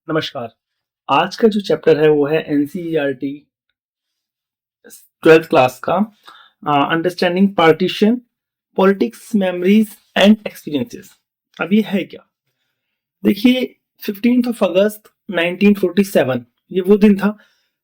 नमस्कार। आज का जो चैप्टर है वो है एनसीईआरटी 12th क्लास का understanding partition politics memories and experiences. अब ये है क्या? देखिए, 15 अगस्त 1947 ये वो दिन था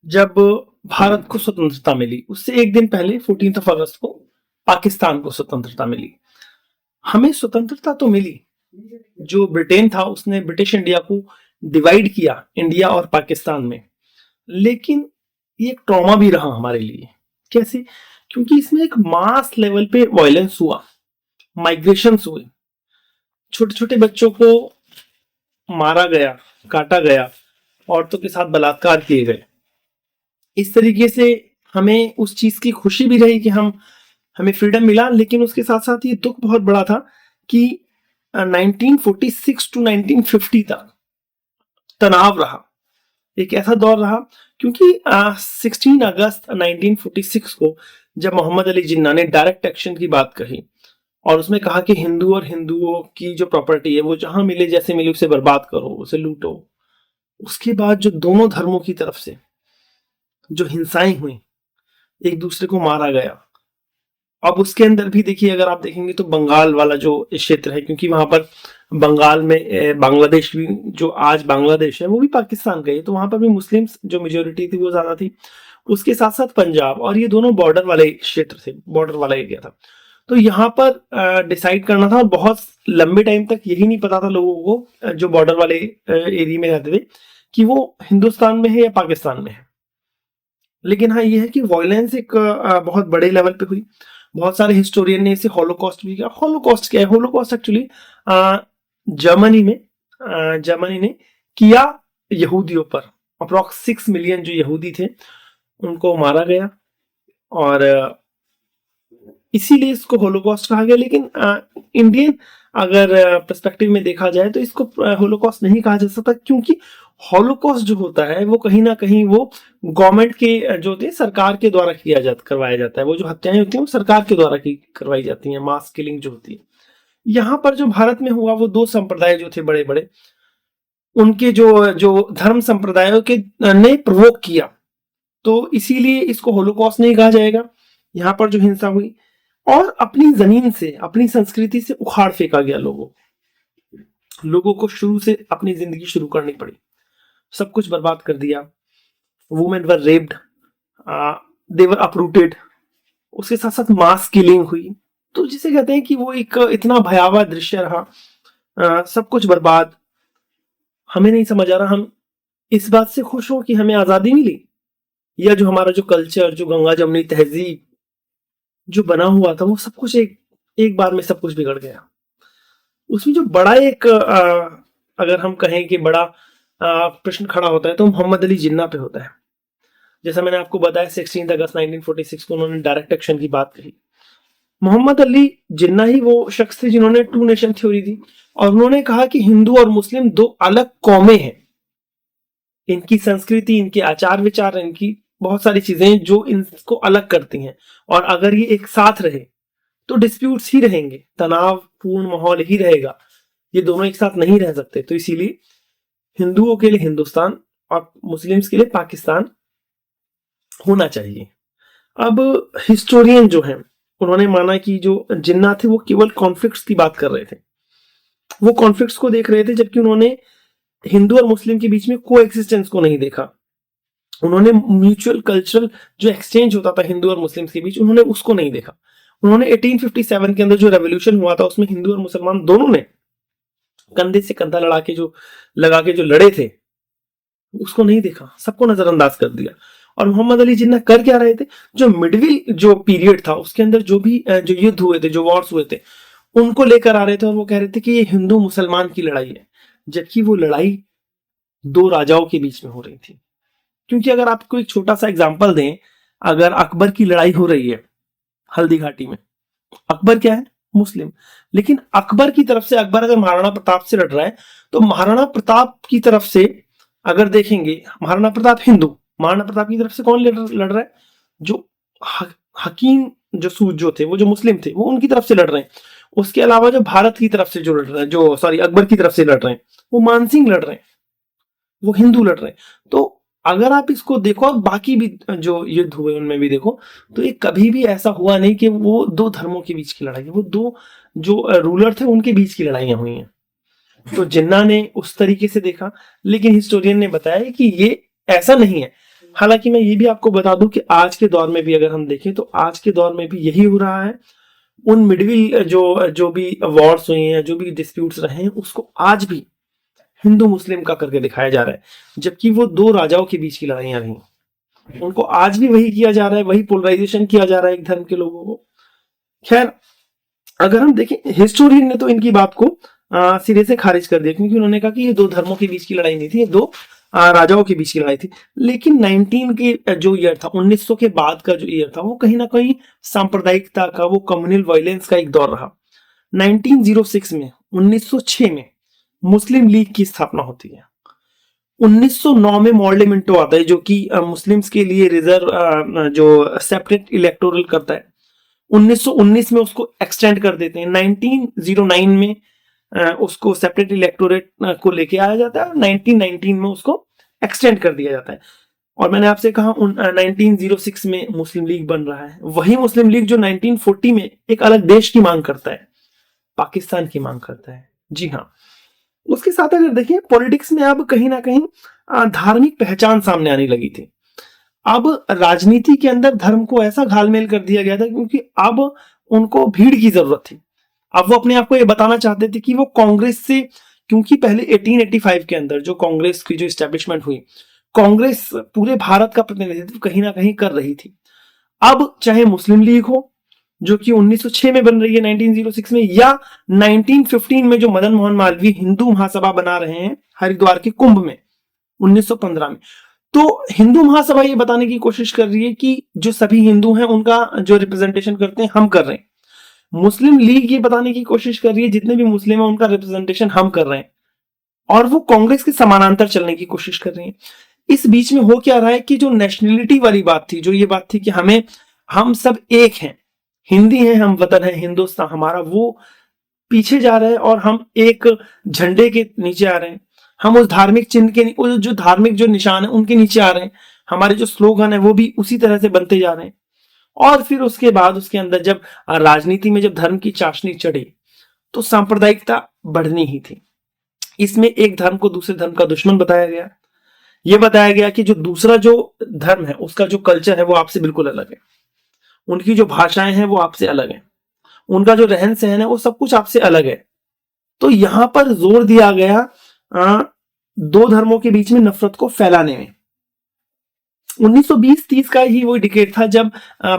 जब भारत को स्वतंत्रता मिली। उससे एक दिन पहले 14 अगस्त को पाकिस्तान को स्वतंत्रता मिली। हमें स्वतंत्रता तो मिली, जो ब्रिटेन था उसने ब्रिटिश इंडिया को डिवाइड किया इंडिया और पाकिस्तान में, लेकिन ये एक ट्रॉमा भी रहा हमारे लिए। कैसे? क्योंकि इसमें एक मास लेवल पे वायलेंस हुआ, माइग्रेशन हुए, छोटे छोटे बच्चों को मारा गया, काटा गया, औरतों के साथ बलात्कार किए गए। इस तरीके से हमें उस चीज की खुशी भी रही कि हमें फ्रीडम मिला, लेकिन उसके साथ साथ ये दुख बहुत बड़ा था कि 1946 टू 1950 तक तनाव रहा, एक ऐसा दौर रहा। क्योंकि 16 अगस्त 1946 को जब मोहम्मद अली जिन्ना ने डायरेक्ट एक्शन की बात कही और उसमें कहा कि हिंदू और हिंदुओं की जो प्रॉपर्टी है वो जहां मिले जैसे मिले उसे बर्बाद करो, उसे लूटो, उसके बाद जो दोनों धर्मों की तरफ से जो हिंसाएं हुई, एक दूसरे को मारा गया। अब उसके अंदर भी देखिए, अगर आप देखेंगे तो बंगाल वाला जो क्षेत्र है, क्योंकि वहां पर बंगाल में बांग्लादेश भी, जो आज बांग्लादेश है वो भी पाकिस्तान का है, तो वहां पर भी मुस्लिम्स जो मेजोरिटी थी वो ज्यादा थी। उसके साथ साथ पंजाब, और ये दोनों बॉर्डर वाले क्षेत्र थे, बॉर्डर वाला एरिया था। तो यहाँ पर डिसाइड करना था, और बहुत लंबे टाइम तक यही नहीं पता था लोगों को, जो बॉर्डर वाले एरिया में रहते थे, कि वो हिंदुस्तान में है या पाकिस्तान में है। लेकिन हाँ, ये है कि वायलेंस एक बहुत बड़े लेवल पे हुई। बहुत सारे हिस्टोरियन ने इसे हॉलोकॉस्ट भी किया। हॉलोकॉस्ट क्या है? हॉलोकॉस्ट एक्चुअली जर्मनी ने किया यहूदियों पर। अप्रॉक्स 6 मिलियन जो यहूदी थे उनको मारा गया, और इसीलिए इसको होलोकॉस्ट कहा गया। लेकिन इंडियन अगर पर्सपेक्टिव में देखा जाए तो इसको होलोकॉस्ट नहीं कहा जा सकता, क्योंकि हॉलोकॉस्ट जो होता है वो कहीं ना कहीं वो गवर्नमेंट के जो होते हैं, सरकार के द्वारा करवाया जाता है। वो जो हत्याएं होती हैं वो सरकार के द्वारा करवाई जाती हैं, मास किलिंग जो होती है। यहाँ पर जो भारत में हुआ वो दो संप्रदाय जो थे बड़े बड़े, उनके जो जो धर्म संप्रदायों के ने प्रवोक किया, तो इसीलिए इसको होलोकॉस्ट नहीं कहा जाएगा। यहाँ पर जो हिंसा हुई और अपनी जमीन से, अपनी संस्कृति से उखाड़ फेंका गया, लोगों को शुरू से अपनी जिंदगी शुरू करनी पड़ी, सब कुछ बर्बाद कर दिया। Women were raped, they were uprooted. उसके साथ साथ मास किलिंग हुई। तो जिसे कहते हैं कि वो एक इतना भयावह दृश्य रहा, सब कुछ बर्बाद। हमें नहीं समझ आ रहा हम इस बात से खुश हो कि हमें आजादी मिली, या जो हमारा जो कल्चर, जो गंगा जमनी तहजीब जो बना हुआ था, वो सब कुछ एक बार में सब कुछ बिगड़ गया। उसमें जो बड़ा एक अगर हम कहें कि बड़ा प्रश्न खड़ा होता है तो मोहम्मद अली जिन्ना पे होता है। जैसा मैंने आपको बताया, 16 अगस्त 1946 को उन्होंने डायरेक्ट एक्शन की बात कही। मोहम्मद अली जिन्ना ही वो शख्स थे जिन्होंने टू नेशन थ्योरी दी, और उन्होंने कहा कि हिंदू और मुस्लिम दो अलग कौमें हैं, इनकी संस्कृति, इनके आचार विचार, इनकी बहुत सारी चीजें जो इनको अलग करती हैं, और अगर ये एक साथ रहे तो डिस्प्यूट्स ही रहेंगे, तनावपूर्ण माहौल ही रहेगा, ये दोनों एक साथ नहीं रह सकते। तो इसीलिए हिंदुओं के लिए हिंदुस्तान और मुस्लिम्स के लिए पाकिस्तान होना चाहिए। अब हिस्टोरियन जो हैं उन्होंने माना कि जो जिन्ना थे वो केवल कॉन्फ्लिक्ट्स की बात कर रहे थे, वो कॉन्फ्लिक्ट्स को देख रहे थे, जबकि उन्होंने हिंदू और मुस्लिम के बीच में को एक्सिस्टेंस को नहीं देखा। उन्होंने म्यूचुअल कल्चरल जो एक्सचेंज होता था हिंदू और मुस्लिम के बीच, उन्होंने उसको नहीं देखा। उन्होंने 1857 के अंदर जो रेवोल्यूशन हुआ था उसमें हिंदू और मुसलमान दोनों ने कंधे से कंधा लगा के जो लड़े थे, उसको नहीं देखा, सबको नजरअंदाज कर दिया। और मोहम्मद अली जिन्ना कर क्या रहे थे? जो मिडविल जो पीरियड था उसके अंदर जो भी जो युद्ध हुए थे, जो वॉर्स हुए थे, उनको लेकर आ रहे थे, और वो कह रहे थे कि ये हिंदू मुसलमान की लड़ाई है, जबकि वो लड़ाई दो राजाओं के बीच में हो रही थी। क्योंकि अगर आपको एक छोटा सा एग्जांपल दें, अगर अकबर की लड़ाई हो रही है हल्दी घाटी में, अकबर क्या है? मुस्लिम। लेकिन अकबर की तरफ से, अकबर अगर महाराणा प्रताप से लड़ रहा है, तो महाराणा प्रताप की तरफ से अगर देखेंगे, महाराणा प्रताप हिंदू, महाराणा प्रताप की तरफ से कौन लड़ रहा है? जो हकीम जो सूद जो थे, वो जो मुस्लिम थे, वो उनकी तरफ से लड़ रहे हैं। उसके अलावा जो भारत की तरफ से जो लड़ रहे हैं, जो सॉरी अकबर की तरफ से लड़ रहे हैं, वो मानसिंह लड़ रहे हैं। वो हिंदू लड़ रहे हैं। तो अगर आप इसको देखो और बाकी भी जो युद्ध हुए उनमें भी देखो, तो ये कभी भी ऐसा हुआ नहीं कि वो दो धर्मों के बीच की लड़ाई है, वो दो जो रूलर थे उनके बीच की लड़ाइयां हुई हैं। तो जिन्ना ने उस तरीके से देखा, लेकिन हिस्टोरियन ने बताया कि ये ऐसा नहीं है। हालांकि मैं ये भी आपको बता दूं कि आज के दौर में भी अगर हम देखें तो आज के दौर में भी यही हो रहा है। उन मिडविल जो जो भी वॉर्स हुए हैं, जो भी डिस्प्यूट्स रहे हैं, उसको आज भी हिंदू मुस्लिम का करके दिखाया जा रहा है, जबकि वो दो राजाओं के बीच की लड़ाइयां रही, उनको आज भी वही किया जा रहा है, वही पोलराइजेशन किया जा रहा है एक धर्म के लोगों को। खैर, अगर हम देखें, हिस्टोरियन ने तो इनकी बात को सिरे से खारिज कर दिया, क्योंकि उन्होंने कहा कि ये दो धर्मों के बीच की लड़ाई नहीं थी, ये दो राजाओं के बीच की लड़ाई थी। लेकिन 19 के जो ईयर था, 1900 के बाद का जो ईयर था, वो कहीं ना कहीं सांप्रदायिकता का, वो कम्युनल वायलेंस का एक दौर रहा। 1906 में, 1906 में मुस्लिम लीग की स्थापना होती है। 1909 में मॉर्लेमेंटो आता है, जो कि मुस्लिम्स के लिए रिजर्व जो सेपरेट इलेक्टोरल करता है। 1919 में उसको एक्सटेंड कर देते हैं। 1909 में उसको सेपरेट इलेक्टोरेट को लेके आया जाता है और 1919 में उसको एक्सटेंड कर दिया जाता है। और मैंने आपसे कहा 1906 में मुस्लिम लीग बन रहा है, वही मुस्लिम लीग जो 1940 में एक अलग देश की मांग करता है, पाकिस्तान की मांग करता है। जी हाँ, उसके साथ अगर देखिए, पॉलिटिक्स में अब कहीं ना कहीं धार्मिक पहचान सामने आने लगी थी। अब राजनीति के अंदर धर्म को ऐसा घालमेल कर दिया गया था, क्योंकि अब उनको भीड़ की जरूरत थी। अब वो अपने आप को ये बताना चाहते थे कि वो कांग्रेस से, क्योंकि पहले 1885 के अंदर जो कांग्रेस की जो एस्टेब्लिशमेंट हुई, कांग्रेस पूरे भारत का प्रतिनिधित्व कहीं ना कहीं कर रही थी। अब चाहे मुस्लिम लीग हो, जो कि 1906 में बन रही है 1906 में, या 1915 में जो मदन मोहन मालवीय हिंदू महासभा बना रहे हैं हरिद्वार के कुंभ में 1915 में, तो हिंदू महासभा ये बताने की कोशिश कर रही है कि जो सभी हिंदू हैं उनका जो रिप्रेजेंटेशन करते हैं हम कर रहे हैं। मुस्लिम लीग ये बताने की कोशिश कर रही है जितने भी मुस्लिम हैं उनका रिप्रेजेंटेशन हम कर रहे हैं, और वो कांग्रेस के समानांतर चलने की कोशिश कर रही है। इस बीच में हो क्या रहा है कि जो नेशनलिटी वाली बात थी, जो ये बात थी कि हम सब एक हैं, हिंदी हैं, हम वतन है हिंदुस्तान हमारा, वो पीछे जा रहा है और हम एक झंडे के नीचे आ रहे हैं। हम उस धार्मिक चिन्ह के, जो धार्मिक जो निशान है उनके नीचे आ रहे हैं। हमारे जो स्लोगन है वो भी उसी तरह से बनते जा रहे हैं। और फिर उसके बाद उसके अंदर जब राजनीति में जब धर्म की चाशनी चढ़ी, तो सांप्रदायिकता बढ़नी ही थी। इसमें एक धर्म को दूसरे धर्म का दुश्मन बताया गया। यह बताया गया कि जो दूसरा जो धर्म है उसका जो कल्चर है वो आपसे बिल्कुल अलग है, उनकी जो भाषाएं हैं वो आपसे अलग है, उनका जो रहन सहन है वो सब कुछ आपसे अलग है। तो यहां पर जोर दिया गया दो धर्मों के बीच में नफरत को फैलाने में। 1920-30 का ही वो डिकेड था जब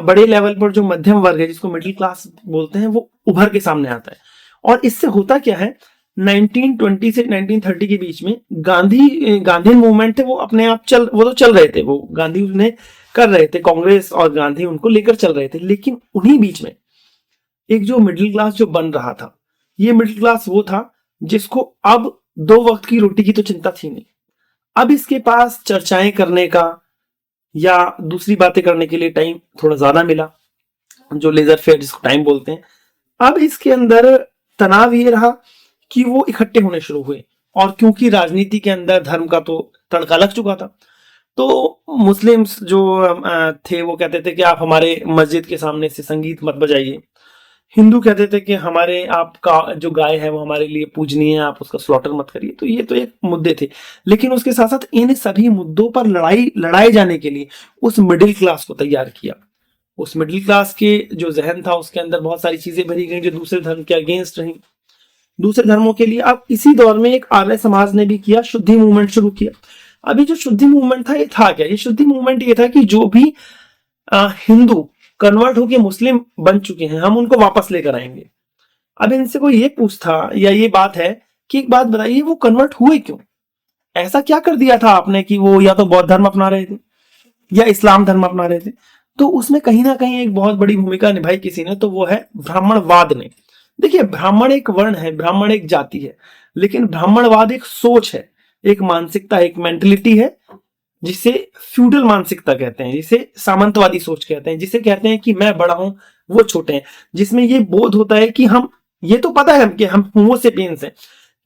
बड़े लेवल पर जो मध्यम वर्ग है, जिसको मिडिल क्लास बोलते हैं, वो उभर के सामने आता है। और इससे होता क्या है, 1920 से 1930 के बीच में गांधी मूवमेंट थे, वो अपने आप वो तो चल रहे थे, वो गांधी उन्हें कर रहे थे, कांग्रेस और गांधी उनको लेकर चल रहे थे। लेकिन उन्हीं बीच में एक जो मिडिल क्लास जो बन रहा था, ये मिडिल क्लास वो था जिसको अब दो वक्त की रोटी की तो चिंता थी नहीं। अब इसके पास चर्चाएं करने का या दूसरी बातें करने के लिए टाइम थोड़ा ज्यादा मिला, जो लेजर फेयर जिसको टाइम बोलते हैं। अब इसके अंदर तनाव ये रहा कि वो इकट्ठे होने शुरू हुए, और क्योंकि राजनीति के अंदर धर्म का तो तड़का लग चुका था, तो मुस्लिम्स जो थे वो कहते थे कि आप हमारे मस्जिद के सामने से संगीत मत बजाइए। हिंदू कहते थे कि हमारे आपका जो गाय है वो हमारे लिए पूजनीय है, आप उसका स्लॉटर मत करिए। तो ये तो एक मुद्दे थे, लेकिन उसके साथ साथ इन सभी मुद्दों पर लड़ाए जाने के लिए उस मिडिल क्लास को तैयार किया। उस मिडिल क्लास के जो जहन था उसके अंदर बहुत सारी चीजें भरी गई जो दूसरे धर्म के अगेंस्ट रही, दूसरे धर्मों के लिए। अब इसी दौर में एक आर्य समाज ने भी किया, शुद्धि मूवमेंट शुरू किया। अभी जो शुद्धि मूवमेंट था ये था क्या? ये शुद्धि मूवमेंट ये था कि जो भी हिंदू कन्वर्ट होके मुस्लिम बन चुके हैं हम उनको वापस लेकर आएंगे। अब इनसे कोई ये पूछता या ये बात है कि एक बात बताइए, वो कन्वर्ट हुए क्यों? ऐसा क्या कर दिया था आपने कि वो या तो बौद्ध धर्म अपना रहे थे या इस्लाम धर्म अपना रहे थे? तो उसमें कहीं ना कहीं एक बहुत बड़ी भूमिका निभाई किसी ने, तो वो है ब्राह्मणवाद ने। देखिए, ब्राह्मण एक वर्ण है, ब्राह्मण एक जाति है, लेकिन ब्राह्मणवाद एक सोच है, एक मानसिकता, एक मेंटलिटी है, जिसे फ्यूडल मानसिकता कहते हैं, जिसे सामंतवादी सोच कहते हैं, जिसे कहते हैं कि मैं बड़ा हूं वो छोटे हैं, जिसमें ये बोध होता है कि हम, ये तो पता है कि हम होमो सेपियंस हैं,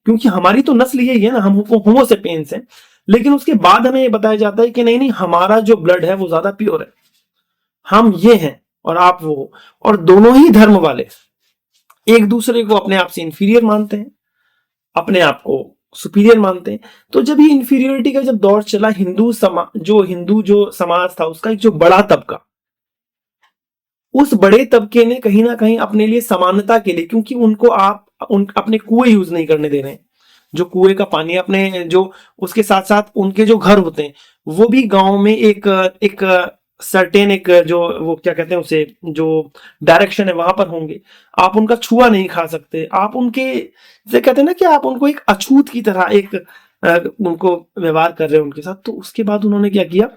क्योंकि हमारी तो नस्ल यही है ना, हम होमो सेपियंस हैं, लेकिन उसके बाद हमें ये बताया जाता है कि नहीं नहीं, हमारा जो ब्लड है वो ज्यादा प्योर है, हम ये हैं और आप वो हो। और दोनों ही धर्म वाले एक दूसरे को अपने आप से इंफीरियर मानते हैं, अपने आप को सुपीरियर मानते हैं। तो जब ये इंफीरियरिटी का जब दौर चला, हिंदू जो समाज था उसका एक जो बड़ा तबका, उस बड़े तबके ने कहीं ना कहीं अपने लिए समानता के लिए, क्योंकि उनको आप अपने कुएं यूज नहीं करने दे रहे हैं, जो कुएं का पानी अपने जो, उसके साथ साथ उनके जो घर होते हैं वो भी गांव में एक एक सर्टेन एक जो वो क्या कहते हैं उसे, जो डायरेक्शन है वहां पर होंगे। आप उनका छुआ नहीं खा सकते, आप उनके जैसे कहते हैं ना कि आप उनको एक अछूत की तरह एक उनको व्यवहार कर रहे हो उनके साथ। तो उसके बाद उन्होंने क्या किया,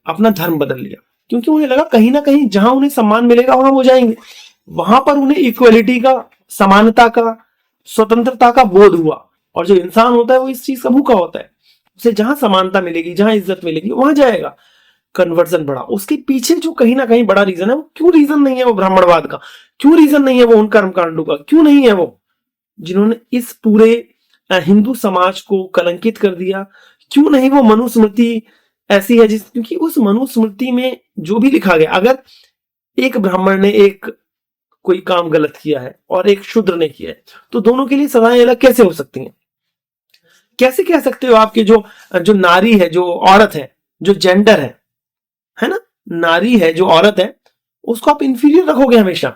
अपना धर्म बदल लिया, क्योंकि उन्हें लगा कहीं ना कहीं जहां उन्हें सम्मान मिलेगा वहां वो जाएंगे, वहां पर उन्हें इक्वलिटी का, समानता का, स्वतंत्रता का बोध हुआ। और जो इंसान होता है वो इस चीज का भूखा होता है, उसे जहां समानता मिलेगी, जहां इज्जत मिलेगी वहां जाएगा। कन्वर्जन बढ़ा, उसके पीछे जो कहीं ना कहीं बड़ा रीजन है, वो क्यों रीजन नहीं है वो ब्राह्मणवाद का, क्यों रीजन नहीं है वो उन कर्मकांडों का, क्यों नहीं है वो जिन्होंने इस पूरे हिंदू समाज को कलंकित कर दिया, क्यों नहीं वो मनुस्मृति ऐसी है जिस, क्योंकि उस मनुस्मृति में जो भी लिखा गया, अगर एक ब्राह्मण ने एक कोई काम गलत किया है और एक शूद्र ने किया है, तो दोनों के लिए सजाएं अलग कैसे हो सकती हैं? कैसे कह सकते हो आपके जो जो नारी है, जो औरत है, जो जेंडर है ना, नारी है जो औरत है, उसको आप इंफीरियर रखोगे हमेशा।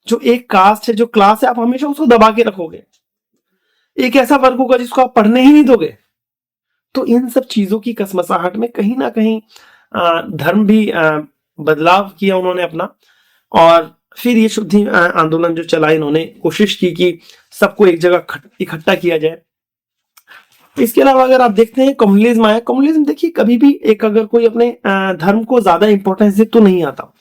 जो एक कास्ट है, जो क्लास है, आप हमेशा उसको दबा के रखोगे। एक ऐसा वर्ग होगा जिसको आप पढ़ने ही नहीं दोगे। तो इन सब चीजों की कसमसाहट में कहीं ना कहीं धर्म भी बदलाव किया उन्होंने अपना। और फिर ये शुद्धि आंदोलन जो चला, इन्होंने कोशिश की कि सबको एक जगह इकट्ठा किया जाए। इसके अलावा अगर आप देखते हैं कम्युनिज्म आया, कम्युनिज्म देखिए कभी भी एक अगर कोई अपने धर्म को ज्यादा इंपॉर्टेंस दे तो नहीं आता,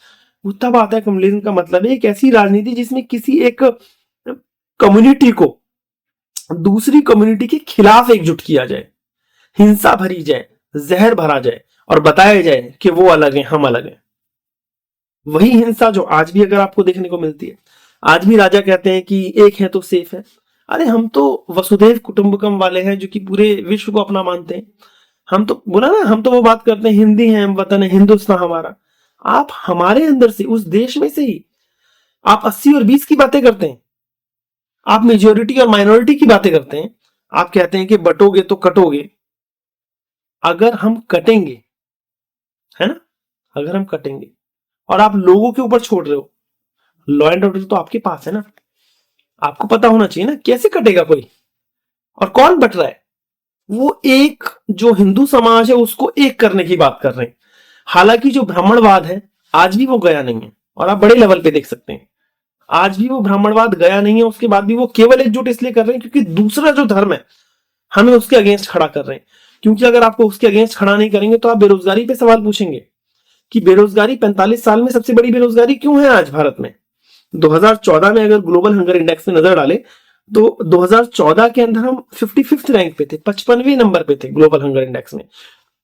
वो तब आता है। कम्युनिज्म का मतलब है एक ऐसी राजनीति जिसमें किसी एक कम्युनिटी को दूसरी कम्युनिटी के खिलाफ एकजुट किया जाए, हिंसा भरी जाए, जहर भरा जाए और बताया जाए कि वो अलग है, हम अलग हैं। वही हिंसा जो आज भी अगर आपको देखने को मिलती है। आज भी राजा कहते हैं कि एक है तो सेफ है। अरे हम तो वसुधैव कुटुंबकम वाले हैं जो कि पूरे विश्व को अपना मानते हैं। हम तो बोला ना, हम तो वो बात करते हैं हिंदी है, वतन है हिंदुस्तान हमारा। आप हमारे अंदर से, उस देश में से ही आप 80 और 20 की बातें करते हैं, आप मेजोरिटी और माइनॉरिटी की बातें करते हैं। आप कहते हैं कि बटोगे तो कटोगे। अगर हम कटेंगे, है ना, अगर हम कटेंगे और आप लोगों के ऊपर छोड़ रहे हो, लॉ एंड ऑर्डर तो आपके पास है ना, आपको पता होना चाहिए ना कैसे कटेगा कोई, और कौन बट रहा है। वो एक जो हिंदू समाज है उसको एक करने की बात कर रहे हैं। हालांकि जो ब्राह्मणवाद है आज भी वो गया नहीं है, और आप बड़े लेवल पे देख सकते हैं आज भी वो ब्राह्मणवाद गया नहीं है। उसके बाद भी वो केवल एकजुट इसलिए कर रहे हैं क्योंकि दूसरा जो धर्म है हमें उसके अगेंस्ट खड़ा कर रहे हैं। क्योंकि अगर आपको उसके अगेंस्ट खड़ा नहीं करेंगे तो आप बेरोजगारी पे सवाल पूछेंगे कि बेरोजगारी 45 साल में सबसे बड़ी बेरोजगारी क्यों है आज भारत में। 2014 में अगर ग्लोबल हंगर इंडेक्स में नजर डाले तो 2014 के अंदर हम 55th रैंक पे थे, 55वें नंबर पे थे ग्लोबल हंगर इंडेक्स में।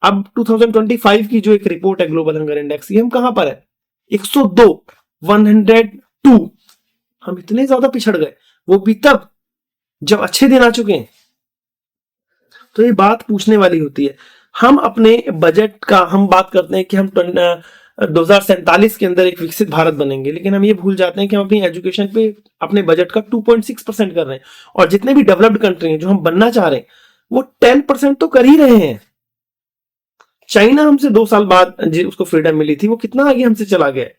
अब 2025 की जो एक रिपोर्ट है ग्लोबल हंगर इंडेक्स की, हम कहां पर है, 102, 102। हम इतने ज्यादा पिछड़ गए, वो भी तब जब अच्छे दिन आ चुके हैं। तो ये बात पूछने वाली होती है। हम अपने बजट का हम बात करते हैं कि हम 2047 के अंदर एक विकसित भारत बनेंगे, लेकिन हम ये भूल जाते हैं कि हम अपनी एजुकेशन पे अपने बजट का 2.6% कर रहे हैं। और जितने भी डेवलप्ड कंट्री हैं जो हम बनना चाह रहे हैं वो 10% तो कर ही रहे हैं। चाइना हमसे 2 साल बाद उसको फ्रीडम मिली थी, वो कितना आगे हमसे चला गया है।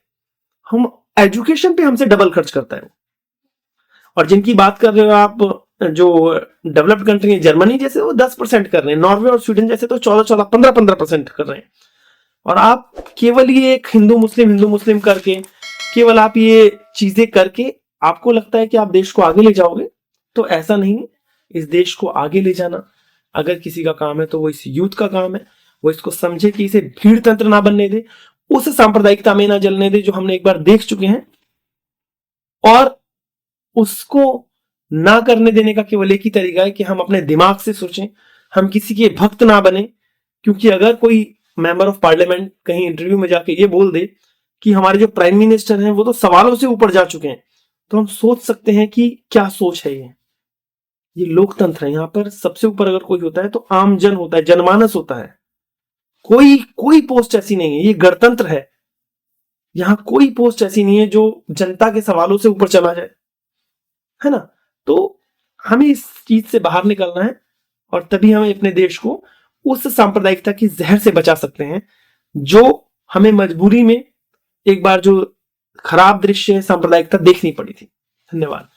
हम एजुकेशन पे हमसे डबल खर्च करता है। और जिनकी बात कर रहे हो आप, जो डेवलप्ड कंट्री है जर्मनी जैसे, वो 10% कर रहे हैं। नॉर्वे और स्वीडन जैसे तो 14-14, 15-15% कर रहे हैं। और आप केवल ये एक हिंदू मुस्लिम करके, केवल आप ये चीजें करके आपको लगता है कि आप देश को आगे ले जाओगे, तो ऐसा नहीं। इस देश को आगे ले जाना अगर किसी का काम है तो वो इस यूथ का काम है। वो इसको समझे कि इसे भीड़ तंत्र ना बनने दे, उस सांप्रदायिकता में ना जलने दे जो हमने एक बार देख चुके हैं, और उसको ना करने देने का केवल एक ही तरीका है कि हम अपने दिमाग से सोचें, हम किसी के भक्त ना बने। क्योंकि अगर कोई मेंबर ऑफ पार्लियामेंट कहीं इंटरव्यू में जाके ये बोल दे कि हमारे जो प्राइम मिनिस्टर हैं वो तो सवालों से ऊपर जा चुके हैं, तो हम सोच सकते हैं कि क्या सोच है ये। ये लोकतंत्र है, यहाँ पर सबसे ऊपर अगर कोई होता है तो आम जन होता है, जनमानस होता है। कोई कोई पोस्ट ऐसी नहीं है, ये गणतंत्र है। यहाँ कोई पोस्ट ऐसी नहीं है जो जनता के सवालों से ऊपर चला जाए, है ना। तो हमें इस चीज से बाहर निकलना है और तभी हमें अपने देश को उस सांप्रदायिकता की जहर से बचा सकते हैं जो हमें मजबूरी में एक बार जो खराब दृश्य सांप्रदायिकता देखनी पड़ी थी। धन्यवाद।